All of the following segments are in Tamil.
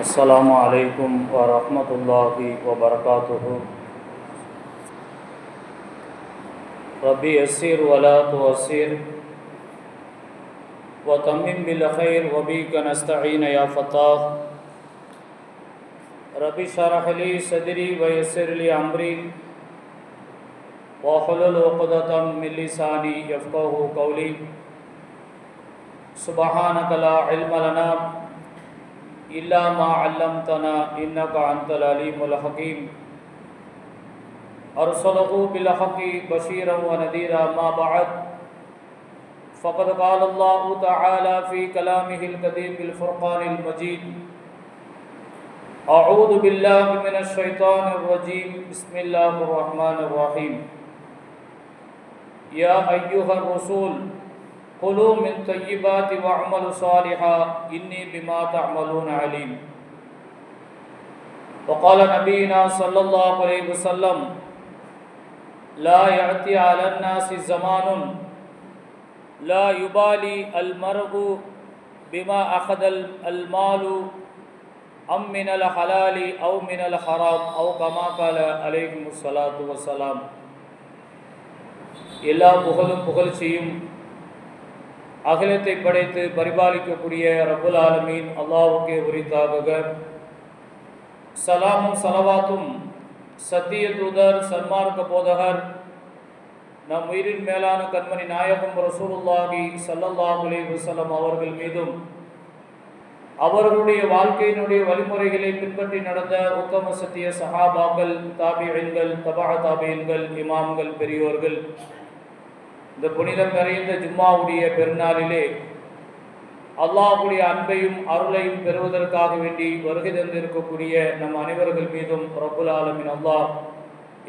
السلام عليكم ورحمة الله وبركاته. ربي يسر ولا تعسر وتمم بالخير وبك نستعين يا فتاح. ربي اشرح لي صدري ويسر لي أمري واحلل عقدة من لساني يفقهوا قولي. سبحانك لا علم لنا إلا ما علمتنا إنك أنت العليم الحكيم. أرسله بالحق بشيرا ونذيرا ما بعد فقد قال الله تعالى في كلامه القديم بالفرقان المجيد: أعوذ بالله من الشيطان الرجيم بسم الله الرحمن الرحيم. يا أيها الرسول قلوا من طيبات واعملوا صالحا إني بما تعملون عليم. وقال نبينا صلى الله عليه وسلم: لا يأتي على الناس زمان لا يبالي المرء بما أخذ المال أم من الحلال أو من الحرام أو كما قال عليه الصلاة والسلام. எல்லா புகழும் புகழ்ச்சியும் அகிலத்தை படைத்து பரிபாலிக்கக்கூடிய ரப்புல் ஆலமீன் அல்லாஹ்வுக்கே உரித்தாகுக. சலாமும் சலவாத்தும் சத்திய தூதர் சன்மார்க்க போதகர் நம் உயிரின் மேலான கண்மணி நாயகம் ரசூலுல்லாஹி ஸல்லல்லாஹு அலைஹி வஸல்லம் அவர்கள் மீதும் அவர்களுடைய வாழ்க்கையினுடைய வழிமுறைகளை பின்பற்றி நடந்த உத்தம சத்திய சஹாபாக்கள், தாபிஈன்கள், தபா தாபிஈன்கள், இமாம்கள், பெரியோர்கள், இந்த புனிதம் நிறைந்த ஜும்மாவுடைய பெருநாளிலே அல்லாஹ்வுடைய அன்பையும் அருளையும் பெறுவதற்காக வேண்டி வருகை தந்திருக்கக்கூடிய நம் அனைவர்கள் மீதும் ரப்புல் ஆலமீன் அல்லாஹ்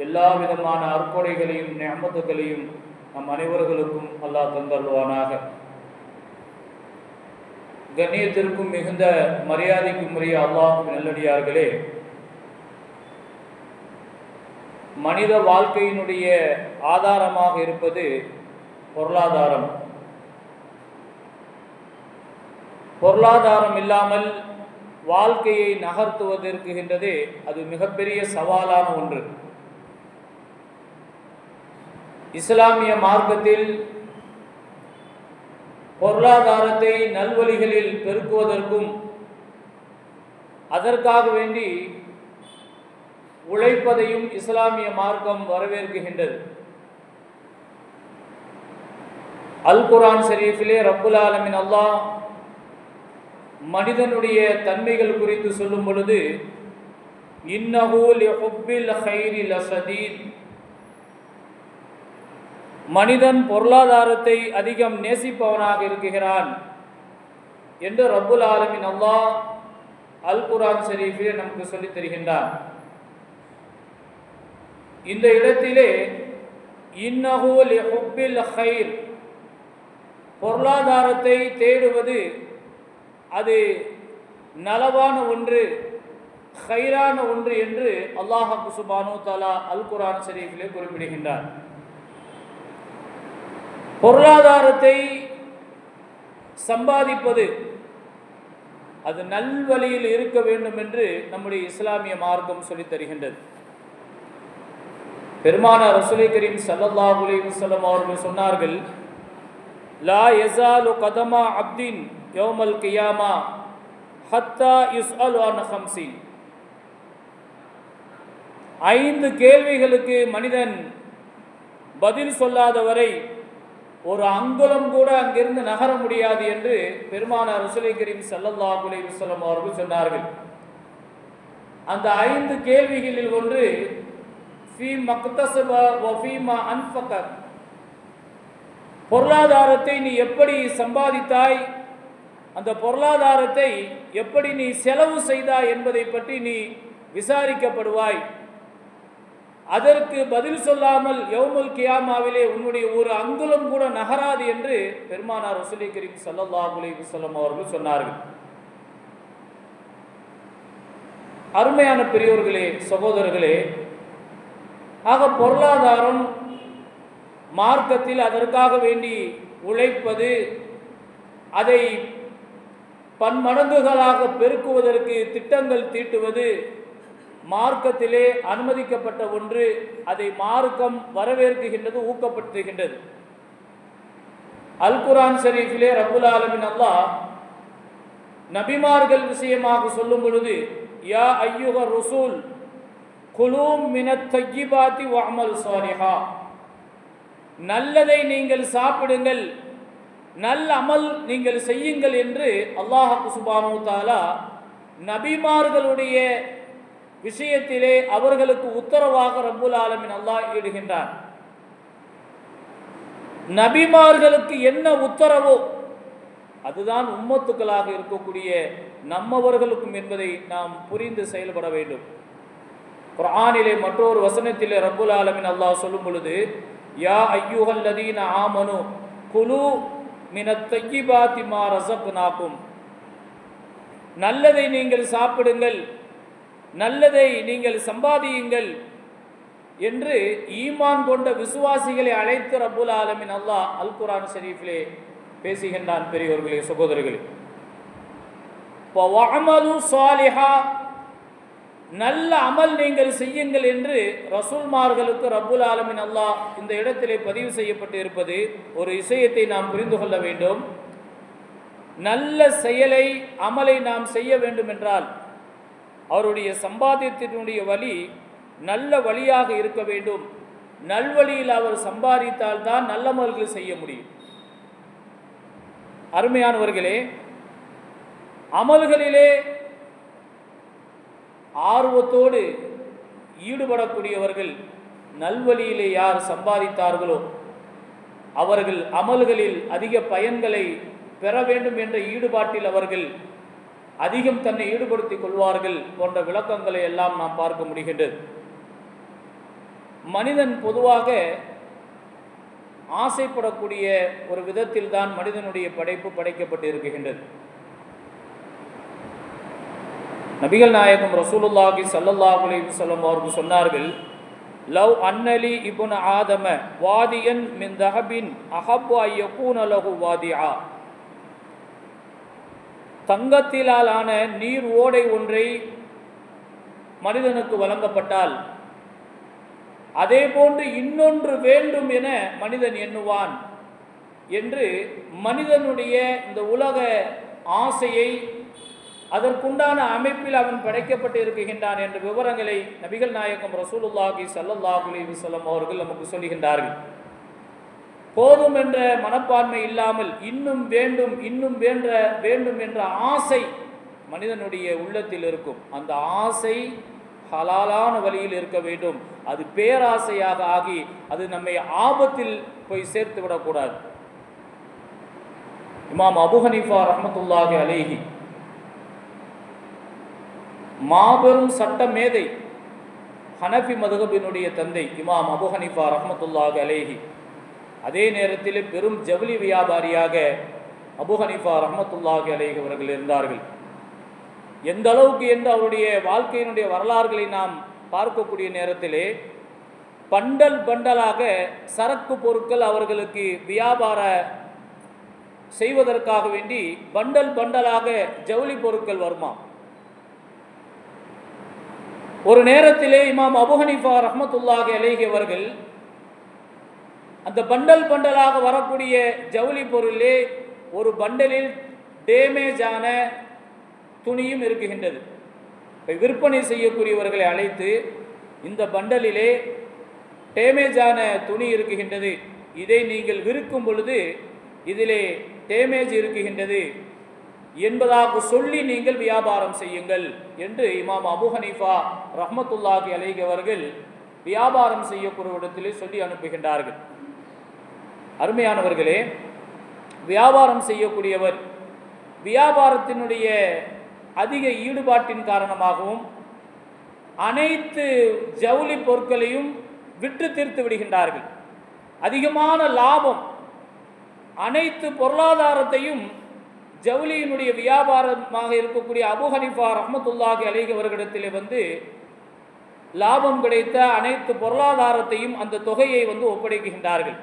எல்லா விதமான அற்பொடைகளையும் நிஅமத்துகளையும் நம் அனைவர்களுக்கும் அல்லாஹ் தந்தருள்வானாக. கண்ணியத்திற்கும் மிகுந்த மரியாதைக்கும் உரிய அல்லாஹ்வின் நல்லடியார்களே, மனித வாழ்க்கையினுடைய ஆதாரமாக இருப்பது பொருளாதாரம். பொருளாதாரம் இல்லாமல் வாழ்க்கையை நகர்த்துவதற்குகின்றதே அது மிகப்பெரிய சவாலான ஒன்று. இஸ்லாமிய மார்க்கத்தில் பொருளாதாரத்தை நல்வழிகளில் பெருக்குவதற்கும் அதற்காக வேண்டி உழைப்பதையும் இஸ்லாமிய மார்க்கம் வரவேற்கின்றது. அல் குர்ஆன் ஷரீஃபிலே ரப்புல் ஆலமீன் அல்லாஹ் மனிதனுடைய தன்மைகள் குறித்து சொல்லும் பொழுது, இன்னஹு லிஹுப்பில் கைரி லஷதீத், மனிதன் பொருளாதாரத்தை அதிகம் நேசிப்பவனாக இருக்கிறான் என்று ரப்புல் ஆலமீன் அல்லாஹ் அல் குர்ஆன் ஷரீஃபிலே நமக்கு சொல்லித் தருகின்றான். இந்த இடத்திலே இன்னஹு லிஹுப்பில் கைர், பொருளாதாரத்தை தேடுவது அது நலவான ஒன்று, கைரான ஒன்று என்று அல்லாஹ் சுப்ஹானஹு தஆலா அல் குர்ஆன் ஷரீஃபிலே குறிப்பிடுகின்றார். பொருளாதாரத்தை சம்பாதிப்பது அது நல்வழியில் இருக்க வேண்டும் என்று நம்முடைய இஸ்லாமிய மார்க்கம் சொல்லித் தருகின்றது. பெருமானார் ரசூலை கரீம் ஸல்லல்லாஹு அலைஹி வஸல்லம் அவர்கள் சொன்னார்கள்: லா யஸாலு கதமா அப்தின் யௌமல் கியாமா ஹத்தா யுஸ்அலு அன் ஹம்ஸின். 5 கேள்விகளுக்கு மனிதன் பதில் சொல்லாதவரை ஒரு அங்குலம் கூட அங்கிருந்து நகர முடியாது என்று பெருமானார் ரசூலை கரீம் ஸல்லல்லாஹு அலைஹி வஸல்லம் அவர்கள் சொன்னார்கள். அந்த 5 கேள்விகளில் ஒன்று ஃபீ மக்தஸப வ ஃபீமா அன்ஃபக, பொருளாதாரத்தை நீ எப்படி சம்பாதித்தாய், அந்த பொருளாதாரத்தை எப்படி நீ செலவு செய்தாய் என்பதை பற்றி நீ விசாரிக்கப்படுவாய். அதற்கு பதில் சொல்லாமல் யௌமுல் கியாமாவிலே உன்னுடைய ஒரு அங்குலம் கூட நகராது என்று பெருமானார் ரசூலை கரீம் ஸல்லல்லாஹு அலைஹி வஸல்லம் அவர்கள் சொன்னார்கள். அருமையான பெரியோர்களே, சகோதரர்களே, ஆக பொருளாதாரம் மார்க்கத்தில் அதற்காக வேண்டி உழைப்பது, அதை பன்மடங்குகளாக பெருக்குவதற்கு திட்டங்கள் தீட்டுவது மார்க்கத்திலே அனுமதிக்கப்பட்ட ஒன்று. அதை மார்க்கம் வரவேற்கின்றது, ஊக்கப்படுத்துகின்றது. அல் குர்ஆன் ஷரீஃபிலே ரப்புல் ஆலமீன் அல்லாஹ் நபிமார்கள் விஷயமாக சொல்லும் பொழுது, யா அய்யுஹ ருசூல் குலூ மினத் தய்யிபாத்தி வஅமல் ஸாலிஹா, நல்லதை நீங்கள் சாப்பிடுங்கள், நல்ல அமல் நீங்கள் செய்யுங்கள் என்று அல்லாஹ் சுப்ஹானஹு வ தஆலா நபிமார்களுடைய விஷயத்திலே அவர்களுக்கு உத்தரவாக ரப்புல் ஆலமீன் அல்லாஹ் இடுகின்றார். நபிமார்களுக்கு என்ன உத்தரவோ அதுதான் உம்மத்துக்களாக இருக்கக்கூடிய நம்மவர்களுக்கும் என்பதை நாம் புரிந்து செயல்பட வேண்டும். குர்ஆனிலே மற்றொரு வசனத்திலே ரப்புல் ஆலமீன் அல்லாஹ் சொல்லும் பொழுது, யா அய்யுஹல்லதீன ஆமனு குலு மினத் தய்யிபாத்தி மா ரஸக்னாகும், நல்லதை நீங்கள் சாப்பிடுங்கள், நல்லதை நீங்கள் சம்பாதியுங்கள் என்று ஈமான் கொண்ட விசுவாசிகளை அழைத்து ரப்புல் ஆலமீன் அல்லாஹ் அல் குர்ஆன் ஷரீஃபிலே பேசுகின்றான். பெரியோர்களே, சகோதரர்களே, வஅமலு ஸாலிஹா, நல்ல அமல் நீங்கள் செய்யுங்கள் என்று ரசூல்மார்களுக்கு ரப்புல் ஆலமீன் அல்லாஹ் இந்த இடத்திலே பதிவு செய்யப்பட்டு இருப்பது ஒரு விஷயத்தை நாம் புரிந்து கொள்ள வேண்டும். நல்ல செயலை, அமலை நாம் செய்ய வேண்டும் என்றால் அவருடைய சம்பாத்தியத்தினுடைய வழி நல்ல வழியாக இருக்க வேண்டும். நல்வழியில் அவர் சம்பாதித்தால் தான் நல்ல அமல்கள் செய்ய முடியும். அருமையானவர்களே, அமல்களிலே ஆர்வத்தோடு ஈடுபடக்கூடியவர்கள், நல்வழியிலே யார் சம்பாதித்தார்களோ அவர்கள் அமல்களில் அதிக பயன்களை பெற வேண்டும் என்ற ஈடுபாட்டில் அவர்கள் அதிகம் தன்னை ஈடுபடுத்திக் கொள்வார்கள் போன்ற விளக்கங்களை எல்லாம் நாம் பார்க்க முடிகின்றது. மனிதன் பொதுவாக ஆசைப்படக்கூடிய ஒரு விதத்தில் தான் மனிதனுடைய படைப்பு படைக்கப்பட்டு இருக்கின்றது. நபிகள் நாயகம் ரசூலுல்லாஹி ஸல்லல்லாஹு அலைஹி வஸல்லம் அவர்கள் சொன்னார்கள், லவ் அன்னலி இப்னு ஆதம வாதியன் மின் தஹபின் அஹப்பு அய்யகூன லஹு வாதிஆ, தங்கத்திலான நீர் ஓடை ஒன்றை மனிதனுக்கு வழங்கப்பட்டால் அதே போன்று இன்னொன்று வேண்டும் என மனிதன் எண்ணுவான் என்று மனிதனுடைய இந்த உலக ஆசையை அதற்குண்டான அமைப்பில் அவன் படைக்கப்பட்டு இருக்கின்றான் என்ற விவரங்களை நபிகள் நாயகம் ரசூலுல்லாஹி ஸல்லல்லாஹு அலைஹி வஸல்லம் அவர்கள் நமக்கு சொல்லுகின்றார்கள். போதும் என்ற மனப்பான்மை இல்லாமல் இன்னும் வேண்டும், இன்னும் வேண்டும் என்ற ஆசை மனிதனுடைய உள்ளத்தில் இருக்கும். அந்த ஆசை ஹலாலான வழியில் இருக்க வேண்டும். அது பேராசையாக ஆகி அது நம்மை ஆபத்தில் போய் சேர்த்து விடக்கூடாது. இமாம் அபு ஹனீஃபா ரஹ்மத்துல்லாஹி அலைஹி மாபெரும் சட்ட மேதை, ஹனஃபி மதுஹபினுடைய தந்தை இமாம் அபு ஹனீஃபா ரஹ்மத்துல்லாஹி அலைஹி, அதே நேரத்தில் பெரும் ஜவுளி வியாபாரியாக அபு ஹனீஃபா ரஹ்மத்துல்லாஹி அலைஹி அவர்கள் இருந்தார்கள். எந்த அளவுக்கு என்று அவருடைய வாழ்க்கையினுடைய வரலாறுகளை நாம் பார்க்கக்கூடிய நேரத்திலே பண்டல் பண்டலாக சரக்கு பொருட்கள் அவர்களுக்கு வியாபார செய்வதற்காக வேண்டி பண்டல் பண்டலாக ஜவுளி பொருட்கள் வருமா. ஒரு நேரத்திலே இமாம் அபு ஹனீஃபா ரஹ்மத்துல்லாஹி அலைஹி அவர்கள் அந்த பண்டல் பண்டலாக வரக்கூடிய ஜவுளி பொருளிலே ஒரு பண்டலில் டேமேஜான துணியும் இருக்குகின்றது. விற்பனை செய்யக்கூடியவர்களை அழைத்து, இந்த பண்டலிலே டேமேஜான துணி இருக்குகின்றது, இதை நீங்கள் விற்கும் பொழுது இதிலே டேமேஜ் இருக்குகின்றது என்பதாக சொல்லி நீங்கள் வியாபாரம் செய்யுங்கள் என்று இமாம் அபு ஹனீஃபா ரஹ்மத்துல்லாஹி அலைஹி அவர்கள் வியாபாரம் செய்யக்கூடிய இடத்திலே சொல்லி அனுப்புகின்றார்கள். அருமையானவர்களே, வியாபாரம் செய்யக்கூடியவர் வியாபாரத்தினுடைய அதிக ஈடுபாட்டின் காரணமாகவும் அனைத்து ஜவுளி பொருட்களையும் விற்று தீர்த்து விடுகின்றார்கள். அதிகமான லாபம், அனைத்து பொருளாதாரத்தையும் ஜவுளியினுடைய வியாபாரமாக இருக்கக்கூடிய அபு ஹனீஃபா ரஹ்மத்துல்லாஹி அலைஹி அவர்களிடத்திலே லாபம் கிடைத்த அனைத்து பொருளாதாரத்தையும் அந்த தொகையை ஒப்படைக்கின்றார்கள்.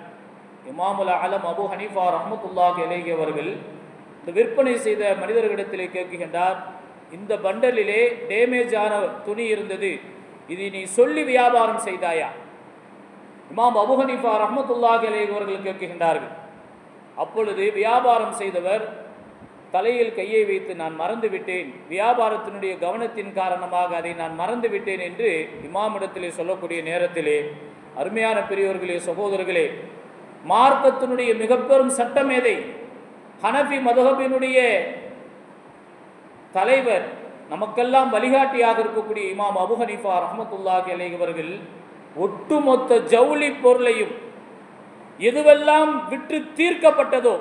இமாமுல் ஆலம் அபு ஹனீஃபா ரஹ்மத்துல்லாஹி அலைஹி அவர்கள் இந்த விற்பனை செய்த மனிதர்களிடத்திலே கேட்கின்றார், இந்த பண்டலிலே டேமேஜ் ஆன துணி இருந்தது, இதை நீ சொல்லி வியாபாரம் செய்தாயா? இமாம் அபூ ஹனீஃபா ரஹ்மத்துல்லாஹி அலைஹி அவர்கள் கேட்கின்றார்கள். அப்பொழுது வியாபாரம் செய்தவர் தலையில் கையை வைத்து, நான் மறந்து விட்டேன், வியாபாரத்தினுடைய கவனத்தின் காரணமாக அதை நான் மறந்து விட்டேன் என்று இமாமிடத்திலே சொல்லக்கூடிய நேரத்திலே, அருமையான பெரியோர்களே, சகோதரர்களே, மார்க்கத்தினுடைய மிக பெரும் சட்டமேதை, ஹனஃபி மதுஹபினுடைய தலைவர், நமக்கெல்லாம் வழிகாட்டியாக இருக்கக்கூடிய இமாம் அபூ ஹனீஃபா ரஹ்மத்துல்லாஹி அலைஹி அவர்கள் ஒட்டுமொத்த ஜவுளி பொருளையும், எதுவெல்லாம் விற்று தீர்க்கப்பட்டதோ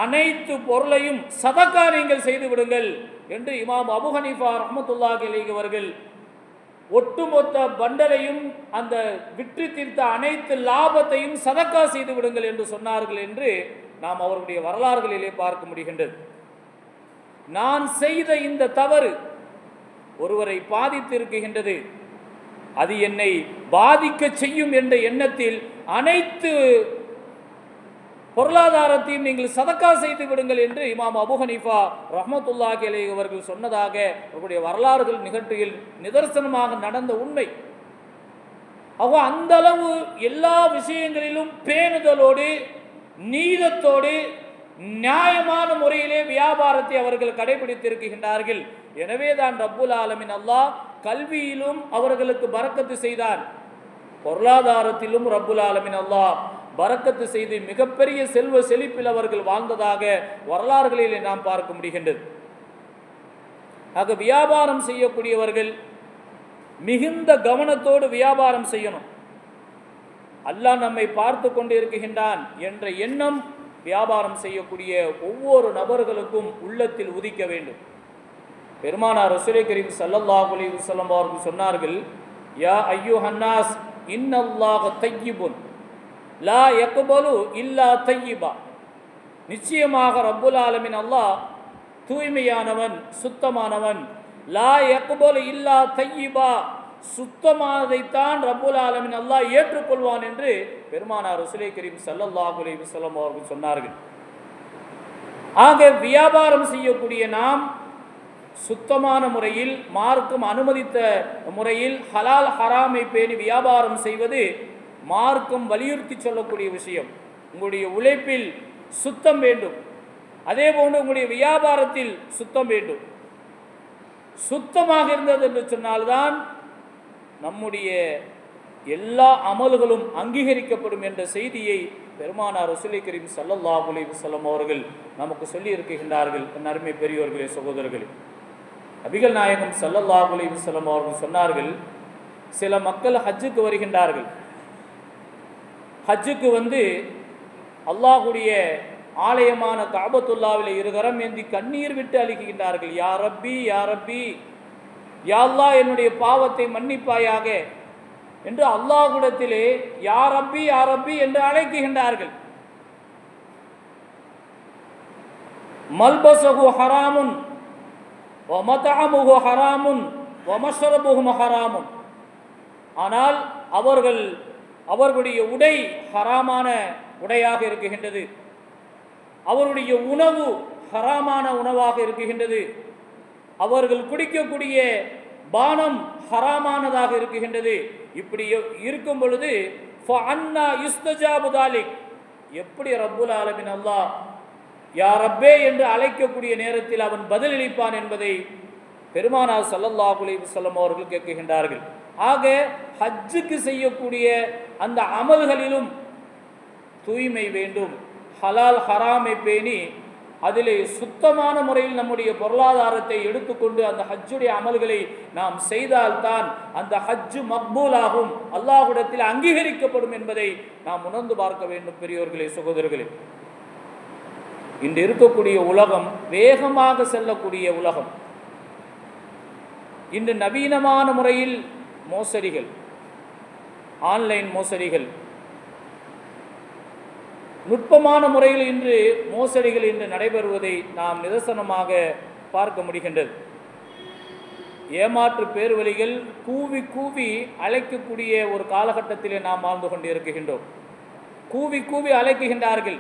அனைத்து பொருளையும் சதக்கா நீங்கள் செய்து விடுங்கள் என்று இமாம் அபூ ஹனீஃபா ரஹ்மத்துல்லாஹி அலைஹி அவர்கள் ஒட்டுமொத்த பண்டலையும், அந்த விற்று தீர்த்த அனைத்து லாபத்தையும் சதக்கா செய்து விடுங்கள் என்று சொன்னார்கள் என்று நாம் அவர்களுடைய வரலாறுகளிலே பார்க்க முடிகின்றது. நான் செய்த இந்த தவறு ஒருவரை பாதித்திருக்கின்றது, அது என்னை பாதிக்க செய்யும் என்ற எண்ணத்தில் அனைத்து பொருளாதாரத்தையும் நீங்கள் சதக்கா செய்து விடுங்கள் என்று இமாம் அபூ ஹனீஃபா ரஹ்மத்துல்லாஹி அலைஹி அவர்கள் சொன்னதாக அவருடைய வரலாறுகள் நிகழ்ச்சியில் நிதர்சனமாக நடந்த உண்மை. அந்த அளவு எல்லா விஷயங்களிலும் பேணுதலோடு, நீதத்தோடு, நியாயமான முறையிலே வியாபாரத்தை அவர்கள் கடைபிடித்திருக்கின்றார்கள். எனவே தான் ரப்புல் ஆலமீன் அல்லாஹ் கல்வியிலும் அவர்களுக்கு பரக்கத்து செய்தான், பொருளாதாரத்திலும் ரப்புல் ஆலமீன் அல்லாஹ் பரக்கத்து செய்து மிகப்பெரிய செல்வ செழிப்பில் அவர்கள் வாழ்ந்ததாக வரலாறுகளிலே நாம் பார்க்க முடிகின்றது. ஆக வியாபாரம் செய்யக்கூடியவர்கள் மிகுந்த கவனத்தோடு வியாபாரம் செய்யணும். அல்லாஹ் நம்மை பார்த்து கொண்டிருக்கின்றான் என்ற எண்ணம் வியாபாரம் செய்யக்கூடிய ஒவ்வொரு நபர்களுக்கும் உள்ளத்தில் உதிக்க வேண்டும். பெருமானார் ரசூலே கரீம் ஸல்லல்லாஹு அலைஹி வஸல்லம் அவர்கள் சொன்னார்கள், யா அய்யுஹன்னாஸ் இன்னல்லாஹ தய்யிபுன் லா யக்பலு இல்லா தய்யிபா. நிச்சயமாக ரப்புல் ஆலமீன் அல்லாஹ் தூய்மையானவன், சுத்தமானவன். லா யக்பலு இல்லா தய்யிபா, சுத்தமானதைத்தான் ரப்புல் ஆலமீன் அல்லாஹ் ஏற்றுக்கொள்வான் என்று பெருமானார் ரசூலே கரீம் ஸல்லல்லாஹு அலைஹி வஸல்லம் அவர்கள் சொன்னார்கள். ஆக வியாபாரம் செய்யக்கூடிய நாம் சுத்தமான முறையில், மார்க்கம் அனுமதித்த முறையில் ஹலால் ஹராமை பேணி வியாபாரம் செய்வது மார்க்கம் வலியுறுத்தி சொல்லக்கூடிய விஷயம். உங்களுடைய உழைப்பில் சுத்தம் வேண்டும், அதே போன்று உங்களுடைய வியாபாரத்தில் சுத்தம் வேண்டும். சுத்தமாக இருந்தது என்று சொன்னால்தான் நம்முடைய எல்லா அமல்களும் அங்கீகரிக்கப்படும் என்ற செய்தியை பெருமானார் ரசூலே கரீம் ஸல்லல்லாஹு அலைஹி வஸல்லம் அவர்கள் நமக்கு சொல்லி இருக்கின்றார்கள். அருமை பெரியோர்களே, சகோதரர்களே, நபிகள் நாயகம் ஸல்லல்லாஹு அலைஹி வஸல்லம் அவர்கள் சொன்னார்கள், சில மக்கள் ஹஜ்ஜுக்கு வருகின்றார்கள். ஹஜ்ஜுக்கு வந்து அல்லாஹுடைய ஆலயமான கஅபத்துல்லாஹ்விலே இருகரம் ஏந்தி கண்ணீர் விட்டு அழுகின்றார்கள். யா ரப்பி யா ரப்பி, யா அல்லாஹ் என்னுடைய பாவத்தை மன்னிப்பாயாக என்று அல்லாஹ்விடத்திலே யா ரப்பி யா ரப்பி என்று அழைக்கின்றார்கள். மல்பஸஹு ஹராமுன் வ மத்அமுஹு ஹராமுன் வ மஷ்ரபுஹு ஹராமுன். ஆனால் அவர்களுடைய உடை ஹராமான உடையாக இருக்குகின்றது, அவருடைய உணவு ஹராமான உணவாக இருக்குகின்றது, அவர்கள் குடிக்கக்கூடிய பானம் ஹராமானதாக இருக்குகின்றது. இப்படி இருக்கும் பொழுது ஃபஅன்னா யுஸ்தஜாபு தாலிக், எப்படி ரப்புல் ஆலமீன் அல்லாஹ் யா ரப்பே என்று அழைக்கக்கூடிய நேரத்தில் அவன் பதிலளிப்பான் என்பதை பெருமானார் ஸல்லல்லாஹு அலைஹி வஸல்லம் அவர்கள் கேட்கின்றார்கள். ஆக ஹஜ்ஜுக்கு செய்யக்கூடிய அந்த அமல்களிலும் தூய்மை வேண்டும், ஹலால் ஹராமை பேணி அதிலே சுத்தமான முறையில் நம்முடைய பொருளாதாரத்தை எடுத்துக்கொண்டு அந்த ஹஜ்ஜுடைய அமல்களை நாம் செய்தால்தான் அந்த ஹஜ்ஜு மக்பூலாகும், அல்லாஹ்விடத்தில் அங்கீகரிக்கப்படும் என்பதை நாம் உணர்ந்து பார்க்க வேண்டும். பெரியோர்களே, சகோதரர்களே, இன்று இருக்கக்கூடிய உலகம் வேகமாக செல்லக்கூடிய உலகம். இன்று நவீனமான முறையில் மோசடிகள், ஆன்லைன் மோசடிகள், நுட்பமான முறையில் இன்று மோசடிகள் இன்று நடைபெறுவதை நாம் நிதர்சனமாக பார்க்க முடிகின்றது. ஏமாற்று பேர்வழிகள் கூவி கூவி அழைக்கக்கூடிய ஒரு காலகட்டத்திலே நாம் வாழ்ந்து கொண்டிருக்கின்றோம். கூவி கூவி அழைக்குகின்றார்கள்.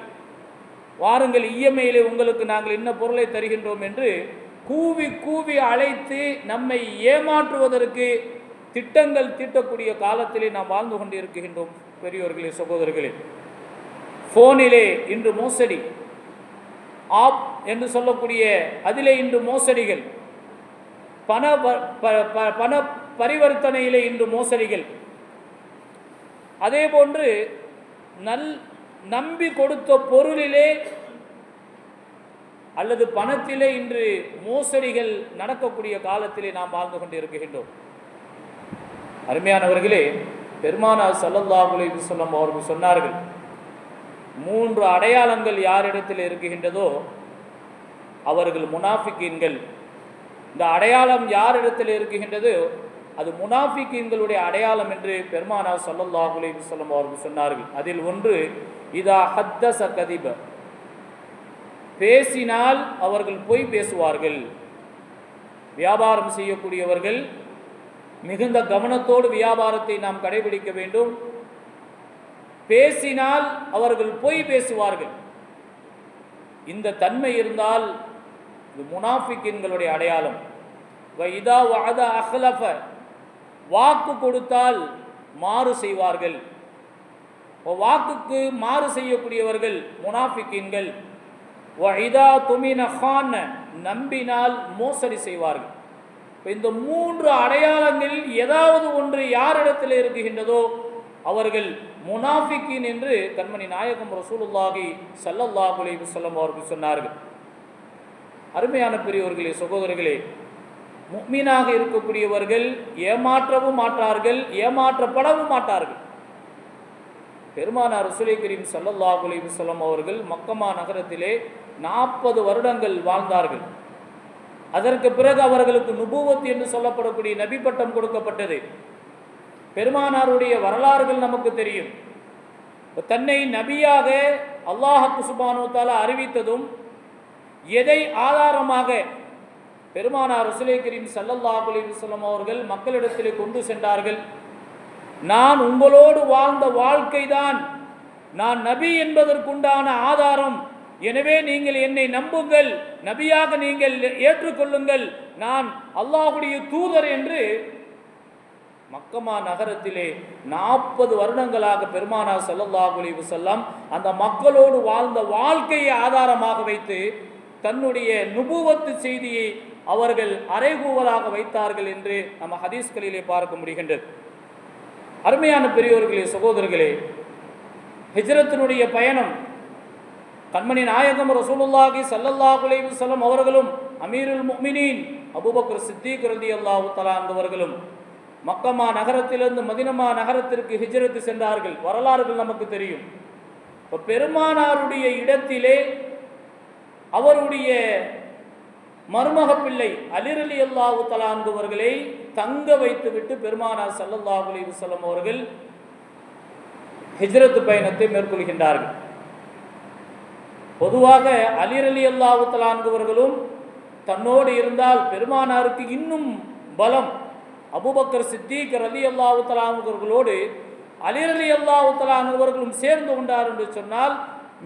வாருங்கள் இஎம்ஐயிலே உங்களுக்கு நாங்கள் இன்ன பொருளை தருகின்றோம் என்று கூவி கூவி அழைத்து நம்மை ஏமாற்றுவதற்கு திட்டங்கள் தீட்டக்கூடிய காலத்திலே நாம் வாழ்ந்து கொண்டிருக்கின்றோம். பெரியோர்களே, சகோதரர்களே, ஃபோனிலே இன்று மோசடி, ஆப் என்று சொல்லக்கூடிய அதிலே இன்று மோசடிகள், பண பரிவர்த்தனையிலே இன்று மோசடிகள், அதே போன்று நம்பி கொடுத்த பொருளிலே அல்லது பணத்திலே இன்று மோசடிகள் நடக்கக்கூடிய காலத்திலே நாம் வாழ்ந்து கொண்டிருக்கின்றோம். அருமையானவர்களே, பெருமானார் ஸல்லல்லாஹு அலைஹி வஸல்லம் அவர்கள் சொன்னார்கள், 3 அடையாளங்கள் யாரிடத்தில் இருக்குகின்றதோ அவர்கள் முனாஃபிக்கீன்கள். இந்த அடையாளம் யாரிடத்தில் இருக்குகின்றதோ அது முனாஃபிக்கீன்களுடைய அடையாளம் என்று பெருமானார் ஸல்லல்லாஹு அலைஹி வஸல்லம் அவர்கள் சொன்னார்கள். அதில் ஒன்று, இதா ஹத்தஸ கதிப, பேசினால் அவர்கள் பொய் பேசுவார்கள். வியாபாரம் செய்யக்கூடியவர்கள் மிகுந்த கவனத்தோடு வியாபாரத்தை நாம் கடைபிடிக்க வேண்டும். பேசினால் அவர்கள் பொய் பேசுவார்கள். இந்த தன்மை இருந்தால் இது முனாஃபிக்கின்களுடைய அடையாளம். இதா வஅத அஹ்லஃப, வாக்கு கொடுத்தால் மாறு செய்வார்கள். வாக்குக்கு மாறு செய்யக்கூடியவர்கள் முனாஃபிக்கின்கள். இதா துமின கான, நம்பினால் மோசடி செய்வார்கள். இந்த 3 அடையாளங்கள் ஏதாவது ஒன்று யாரிடத்தில் இருக்குகின்றதோ அவர்கள் முனாஃபிக்கின் என்று கண்மணி நாயகம் ரசூலுல்லாஹி ஸல்லல்லாஹு அலைஹி வஸல்லம் அவர்கள் சொன்னார்கள். அருமையான பெரியவர்களே, சகோதரர்களே, முஃமினாக இருக்கக்கூடியவர்கள் ஏமாற்றவும் மாட்டார்கள், ஏமாற்றப்படவும் மாட்டார்கள். பெருமானார் ரசூலை கரீம் ஸல்லல்லாஹு அலைஹி வஸல்லம் அவர்கள் மக்கமா நகரத்திலே 40 வருடங்கள் வாழ்ந்தார்கள். அதற்கு பிறகு அவர்களுக்கு நுபுவத் என்று சொல்லப்படக்கூடிய நபி பட்டம் கொடுக்கப்பட்டது. பெருமானாருடைய வரலாறுகள் நமக்கு தெரியும். தன்னை நபியாக அல்லாஹ் சுப்ஹானஹு வ தஆலா அறிவித்ததும் எதை ஆதாரமாக பெருமானார் ரசூலை கரீம் ஸல்லல்லாஹு அலைஹி வஸல்லம் அவர்கள் மக்களிடத்திலே கொண்டு சென்றார்கள். நான் உங்களோடு வாழ்ந்த வாழ்க்கைதான் நான் நபி என்பதற்குண்டான ஆதாரம். எனவே நீங்கள் என்னை நம்புங்கள், நபியாக நீங்கள் ஏற்றுக்கொள்ளுங்கள், நான் அல்லாஹ்வுடைய தூதர் என்று மக்கமா நகரத்திலே 40 வருடங்களாக பெருமானார் ஸல்லல்லாஹு அலைஹி வஸல்லம் அந்த மக்களோடு வாழ்ந்த வாழ்க்கையை ஆதாரமாக வைத்து தன்னுடைய நுபுவத்து செய்தியை அவர்கள் அறைகூவலாக வைத்தார்கள் என்று நம்ம ஹதீஸ்களிலே பார்க்க முடிகின்றது. அருமையான பெரியோர்களே, சகோதரர்களே, ஹிஜ்ரத்தினுடைய பயணம் கண்மணி நாயகம் ரசூலுல்லாஹி ஸல்லல்லாஹு அலைஹி வஸல்லம் அவர்களும் அமீருல் முஃமினீன் அபூபக்கர் சித்தீக் ரலியல்லாஹு தஆலா அவர்களும் மக்கமா நகரத்திலிருந்து மதீனா நகரத்திற்கு ஹிஜ்ரத் சென்றார்கள். வரலாறுகள் நமக்கு தெரியும். பெருமானாருடைய இடத்திலே அவருடைய மருமக பிள்ளை அலி ரலியல்லாஹு தஆலா அவர்களை தங்க வைத்துவிட்டு பெருமானார் ஸல்லல்லாஹு அலைஹி வஸல்லம் அவர்கள் ஹிஜ்ரத் பயணத்தை மேற்கொள்கின்றார்கள். பொதுவாக அலி ரலியல்லாஹு தஆலா அவர்களும் தன்னோடு இருந்தால் பெருமானாருக்கு இன்னும் பலம். அபூபக்கர் சித்தீக் ரலியல்லாஹு தஆலா அவர்களோடு அலி ரலியல்லாஹு தஆலா அவர்களும் சேர்ந்து கொண்டார் என்று சொன்னால்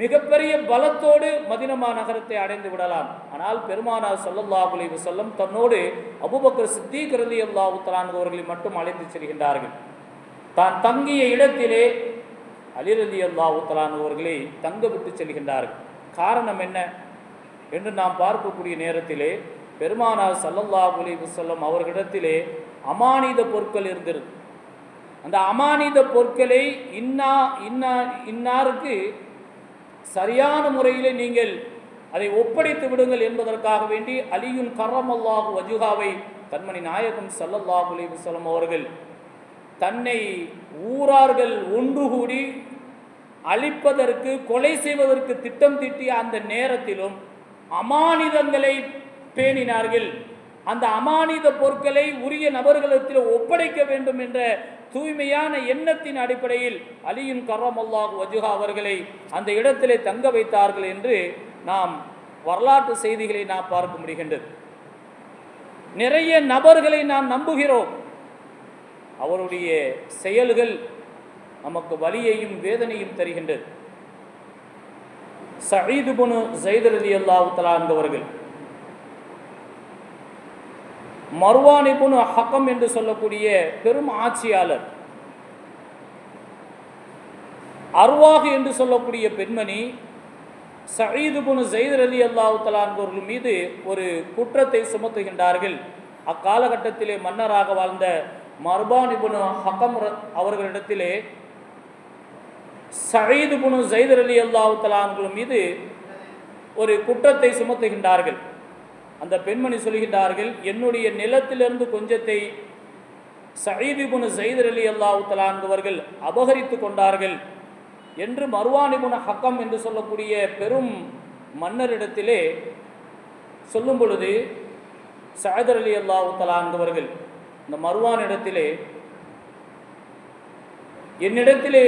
மிகப்பெரிய பலத்தோடு மதீனா நகரத்தை அடைந்து விடலாம். ஆனால் பெருமானார் ஸல்லல்லாஹு அலைஹி வஸல்லம் தன்னோடு அபூபக்கர் சித்தீக் ரலியல்லாஹு தஆலா அவர்களை மட்டும் அழைத்து செல்கின்றார்கள். தான் தங்கிய இடத்திலே அலி ரலியல்லாஹு தஆலா அவர்களை தங்க விட்டு செல்கின்றார்கள். காரணம் என்ன என்று நாம் பார்க்கக்கூடிய நேரத்திலே பெருமானார் ஸல்லல்லாஹு அலைஹி வஸல்லம் அவர்களிடத்திலே அமானித பொருட்கள் இருந்தது. அந்த அமானித பொருட்களை இன்னாருக்கு சரியான முறையிலே நீங்கள் அதை ஒப்படைத்து விடுங்கள் என்பதற்காக வேண்டி அலியுன் கர்ரமல்லாஹு வஜ்ஹாவை கண்மணி நாயகம் ஸல்லல்லாஹு அலைஹி வஸல்லம் அவர்கள் தன்னை ஊரார்கள் ஒன்று கூடி அழிப்பதற்கு, கொலை செய்வதற்கு திட்டம் தீட்டிய அந்த நேரத்திலும் அமானிதங்களை பேணினார்கள். அந்த அமானித பொருட்களை உரிய நபர்களிடத்தில் ஒப்படைக்க வேண்டும் என்ற தூய்மையான எண்ணத்தின் அடிப்படையில் அலியுன் கர்ரமல்லாஹு வஜ்ஹா அவர்களை அந்த இடத்திலே தங்க வைத்தார்கள் என்று நாம் வரலாற்று செய்திகளை நாம் பார்க்க முடிகின்றது. நிறைய நபர்களை நாம் நம்புகிறோம், அவருடைய செயல்கள் நமக்கு வலியையும் வேதனையும் தருகின்றது. சயீத் இப்னு ஸைத் ரலியல்லாஹு தஆலா என்பவர்கள் மர்வான் இப்னு ஹக்கம் என்று சொல்லக்கூடிய பெரும் ஆட்சியாளர், அர்வாஹ் என்று சொல்லக்கூடிய பெண்மணி சயீத் இப்னு ஸைத் ரலியல்லாஹு தஆலா என்பவர்கள் மீது ஒரு குற்றத்தை சுமத்துகின்றார்கள். அக்காலகட்டத்திலே மன்னராக வாழ்ந்த மர்வான் இப்னு ஹக்கம் அவர்களிடத்திலே சயீத் இப்னு ஸைத் ரலியல்லாஹு தஆலா அவர்கள் மீது ஒரு குற்றத்தை சுமத்துகின்றார்கள். அந்த பெண்மணி சொல்கின்றார்கள், என்னுடைய நிலத்திலிருந்து கொஞ்சத்தை சயீத் இப்னு ஸைத் ரலியல்லாஹு தஆலா அவர்கள் அபகரித்து கொண்டார்கள் என்று மர்வான் இப்னு ஹக்கம் என்று சொல்லக்கூடிய பெரும் மன்னரிடத்திலே சொல்லும் பொழுது சயீத் ரலியல்லாஹு தஆலா அவர்கள் இந்த மர்வான் இடத்திலே, என்னிடத்திலே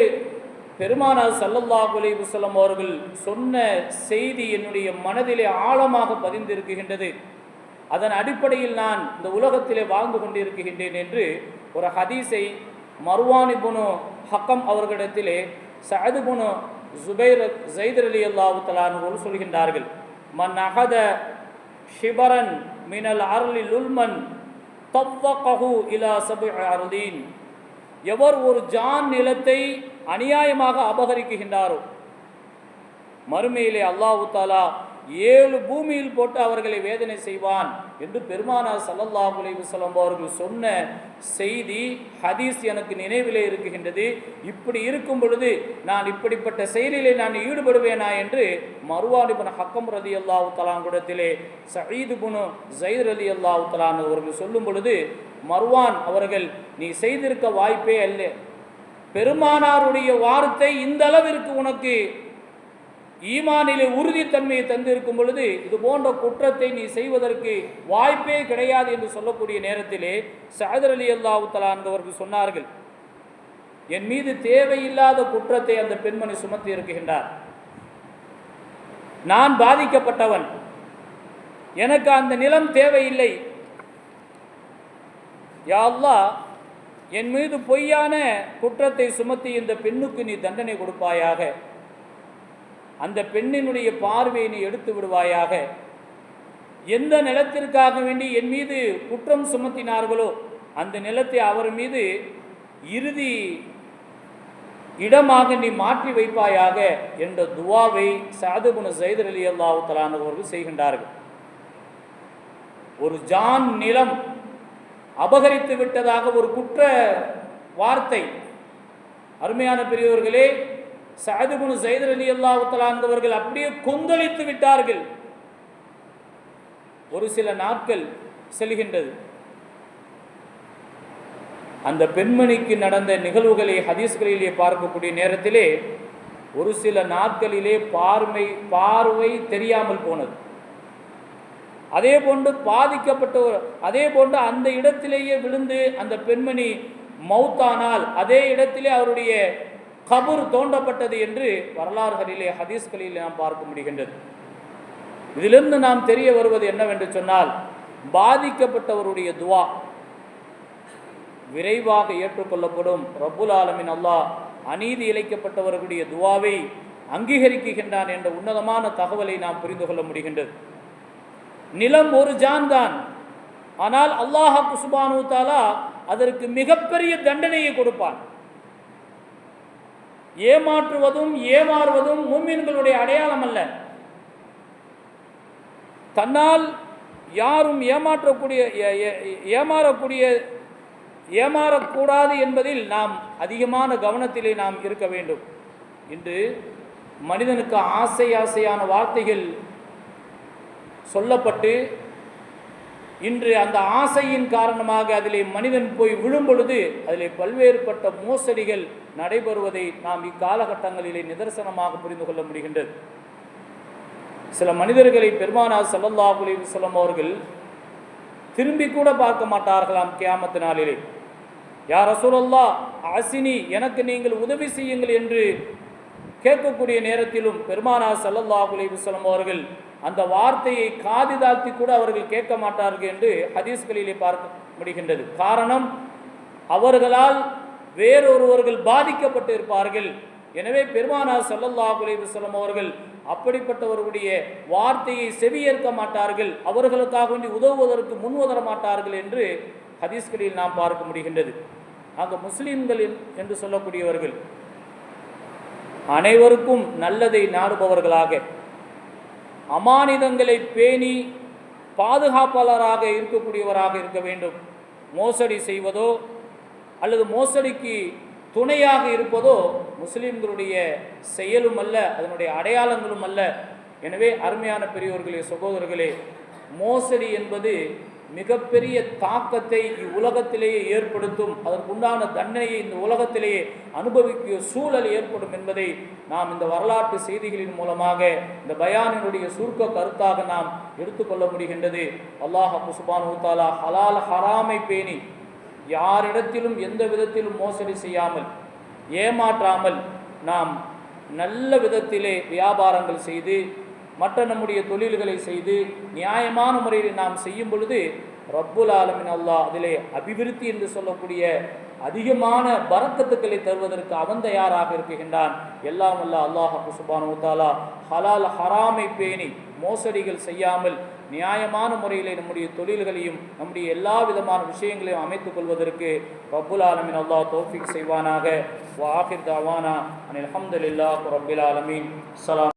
பெருமானார் ஸல்லல்லாஹு அலைஹி வஸல்லம் அவர்கள் சொன்ன செய்தி என்னுடைய மனதிலே ஆழமாக பதிந்திருக்கின்றது, அதன் அடிப்படையில் நான் இந்த உலகத்திலே வாழ்ந்து கொண்டிருக்கின்றேன் என்று ஒரு ஹதீஸை மர்வான் இப்னு ஹக்கம் அவர்களிடத்திலே சஅத் இப்னு ஸைத் ரலியல்லாஹு தஆலா அவர்கள் சொல்கின்றார்கள். மன் அஹத ஷிபரன் மினல் அர்லி லுல்மன் தவ்வகஹு இலா சப்இ அர்தீன், எவர் ஒரு ஜான் நிலத்தை அநியாயமாக அபகரிக்கின்றாரோ மறுமையிலே அல்லாஹ் தஆலா 7 பூமியில் போட்டு அவர்களை வேதனை செய்வான் என்று பெருமானார் ஸல்லல்லாஹு அலைஹி வஸல்லம் அவர்கள் சொன்ன செய்தி ஹதீஸ் எனக்கு நினைவிலே இருக்கின்றது. இப்படி இருக்கும் பொழுது நான் இப்படிப்பட்ட செயலிலே நான் ஈடுபடுவேனா என்று மர்வான் இப்னு ஹக்கம் ரலியல்லாஹு தஆலா இடத்திலே சயீத் இப்னு ஸைத் ரலியல்லாஹு தஆலா அவர்கள் சொல்லும் பொழுது மர்வான் அவர்கள், நீ செய்திருக்க வாய்ப்பே அல்ல, பெருமானாருடைய வார்த்தை இந்த அளவிற்கு உனக்கு ஈமானிலே உறுதித்தன்மையை தந்திருக்கும் பொழுது இது போன்ற குற்றத்தை நீ செய்வதற்கு வாய்ப்பே கிடையாது என்று சொல்லக்கூடிய நேரத்திலே சஅத் ரலியல்லாஹு தஆலா அவர்கள் சொன்னார்கள், என் மீது தேவையில்லாத குற்றத்தை அந்த பெண்மணி சுமத்தி இருக்கின்றார், நான் பாதிக்கப்பட்டவன், எனக்கு அந்த நிலம் தேவையில்லை, யா அல்லாஹ் என் மீது பொய்யான குற்றத்தை சுமத்தி இந்த பெண்ணுக்கு நீ தண்டனை கொடுப்பாயாக, அந்த பெண்ணினுடைய பார்வையை நீ எடுத்து விடுவாயாக, எந்த நிலத்திற்காக வேண்டி என் மீது குற்றம் சுமத்தினார்களோ அந்த நிலத்தை அவர் மீது இறுதி இடமாக நீ மாற்றி வைப்பாயாக என்ற துவாவை சஅத் இப்னு ஸைத் ரலியல்லாஹு தஆலா அவர்கள் செய்கின்றார்கள். ஒரு ஜான் நிலம் அபகரித்து விட்டதாக ஒரு குற்ற வார்த்தை, அருமையான பெரியவர்களே, சஅத் இப்னு ஸைத் ரலியல்லாஹு தஆலா அவர்கள் அப்படியே கொந்தளித்து விட்டார்கள். ஒரு சில நாட்கள் செல்கின்றது. அந்த பெண்மணிக்கு நடந்த நிகழ்வுகளை ஹதீஸ்களிலே பார்க்கக்கூடிய நேரத்திலே ஒரு சில நாட்களிலே பார்வை தெரியாமல் போனது. அதே போன்று பாதிக்கப்பட்டவர், அதே போன்று அந்த இடத்திலேயே விழுந்து அந்த பெண்மணி மௌத்தானால் அதே இடத்திலே அவருடைய கபர் தோண்டப்பட்டது என்று வரலாறுகளிலே ஹதீஸ்களிலே நாம் பார்க்க முடிகின்றது. இதிலிருந்து நாம் தெரிய வருவது என்னவென்று சொன்னால், பாதிக்கப்பட்டவருடைய துவா விரைவாக ஏற்றுக்கொள்ளப்படும். ரப்புல் ஆலமீன் அல்லாஹ் அநீதி இழைக்கப்பட்டவர்களுடைய துவாவை அங்கீகரிக்கின்றான் என்ற உன்னதமான தகவலை நாம் புரிந்து கொள்ள முடிகின்றது. நிலம் ஒரு ஜான் தான், ஆனால் அல்லாஹ் சுப்ஹானஹு வ தஆலா அதற்கு மிகப்பெரிய தண்டனையை கொடுப்பான். ஏமாற்றுவதும் ஏமாறுவதும் முஃமின்களுடைய அடையாளம் அல்ல. தன்னால் யாரும் ஏமாறக்கூடாது என்பதில் நாம் அதிகமான கவனத்திலே நாம் இருக்க வேண்டும். இன்று மனிதனுக்கு ஆசையான வார்த்தைகள் சொல்லப்பட்டு இன்று அந்த ஆசையின் காரணமாக அதிலே மனிதன் போய் விழும் பொழுது அதிலே பல்வேறுபட்ட மோசடிகள் நடைபெறுவதை நாம் இக்காலகட்டங்களிலே நிதர்சனமாக புரிந்து கொள்ள முடிகின்றது. சில மனிதர்களை பெருமானார் ஸல்லல்லாஹு அலைஹி வஸல்லம் அவர்கள் திரும்பி கூட பார்க்க மாட்டார்களாம் கியாமத் நாளிலே. யா ரசூலல்லாஹ் அஸினி, எனக்கு நீங்கள் உதவி செய்யுங்கள் என்று கேட்கக்கூடிய நேரத்திலும் பெருமானார் ஸல்லல்லாஹு அலைஹி வஸல்லம் அவர்கள் அந்த வார்த்தையை காது தாழ்த்தி கூட அவர்கள் கேட்க மாட்டார்கள் என்று ஹதீஸ்களிலே பார்க்க முடிகின்றது. காரணம், அவர்களால் வேறொருவர்கள் பாதிக்கப்பட்டு இருப்பார்கள். எனவே பெருமானார் ஸல்லல்லாஹு அலைஹி வஸல்லம் அவர்கள் அப்படிப்பட்டவர்களுடைய வார்த்தையை செவியேற்க மாட்டார்கள், அவர்களுக்காக வேண்டி உதவுவதற்கு முன்வர மாட்டார்கள் என்று ஹதீஸ்களில் நாம் பார்க்க முடிகின்றது. ஆக முஸ்லிம்கள் என்று சொல்லக்கூடியவர்கள் அனைவருக்கும் நல்லதை நாடுபவர்களாக, அமானிதங்களை பேணி பாதுகாப்பாளராக இருக்கக்கூடியவராக இருக்க வேண்டும். மோசடி செய்வதோ அல்லது மோசடிக்கு துணையாக இருப்பதோ முஸ்லிம்களுடைய செயலும் அல்ல, அதனுடைய அடையாளங்களும் அல்ல. எனவே அருமையான பெரியோர்களே, சகோதரர்களே, மோசடி என்பது மிகப்பெரிய தாக்கத்தை இவ்வுலகத்திலேயே ஏற்படுத்தும், அதற்குண்டான தண்டனையை இந்த உலகத்திலேயே அனுபவிக்க சூழல் ஏற்படும் என்பதை நாம் இந்த வரலாற்று செய்திகளின் மூலமாக இந்த பயானினுடைய சுருக்க கருத்தாக நாம் எடுத்துக்கொள்ள முடிகின்றது. அல்லாஹ் சுப்ஹானஹு வ தஆலா ஹலால் ஹராமை பேணி யாரிடத்திலும் எந்த விதத்திலும் மோசடி செய்யாமல் ஏமாற்றாமல் நாம் நல்ல விதத்திலே வியாபாரங்கள் செய்து மற்ற நம்முடைய தொழில்களை செய்து நியாயமான முறையில் நாம் செய்யும் பொழுது ரப்புல் ஆலமீன் அல்லாஹ் அதிலே அபிவிருத்தி என்று சொல்லக்கூடிய அதிகமான பரக்கத்துக்களை தருவதற்கு அவன் தயாராக இருக்கின்றான். எல்லாம் வல்ல அல்லாஹ் சுப்ஹானஹு வ தஆலா ஹலால் ஹராமை பேணி மோசடிகள் செய்யாமல் நியாயமான முறையில் நம்முடைய தொழில்களையும் நம்முடைய எல்லா விதமான விஷயங்களையும் அமைத்துக் கொள்வதற்கு ரப்புல் ஆலமீன் அல்லாஹ் தௌஃபீக் செய்வானாக. வ ஆகிர் தஅவானா அனில் ஹம்துலில்லாஹி ரப்பில் ஆலமீன். ஸலாம்.